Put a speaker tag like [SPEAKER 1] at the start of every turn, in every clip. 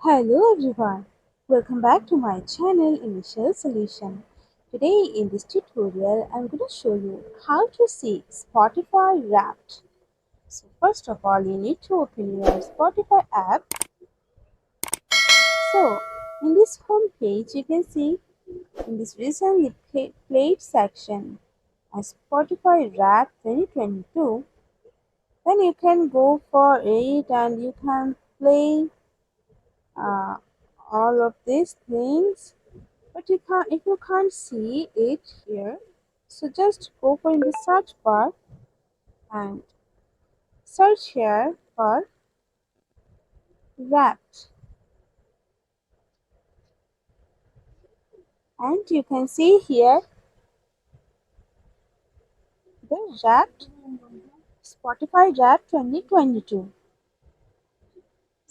[SPEAKER 1] Hello everyone, welcome back to my channel Initial Solution. Today in this tutorial I'm going to show you how to see Spotify Wrapped. So first of all you need to open your Spotify app. So in this home page you can see in this recently played section as Spotify Wrapped 2022. Then you can go for it and you can play uh, all of these things, but you can't if you can't see it here, so just go for in the search bar and search here for wrapped, and you can see here the wrapped Spotify Wrapped 2022.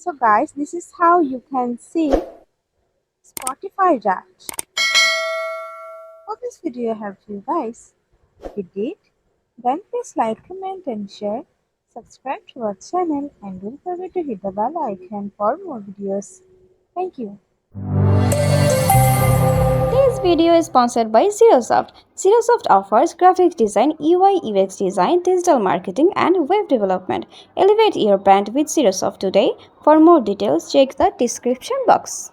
[SPEAKER 1] So guys, this is how you can see Spotify Wrapped. Hope this video helped you guys. If it did, then please like, comment and share. Subscribe to our channel and don't forget to hit the bell icon for more videos. Thank you.
[SPEAKER 2] Today's video is sponsored by Xirosoft. Xirosoft offers graphic design, UI UX design, digital marketing, and web development. Elevate your brand with Xirosoft today. For more details, check the description box.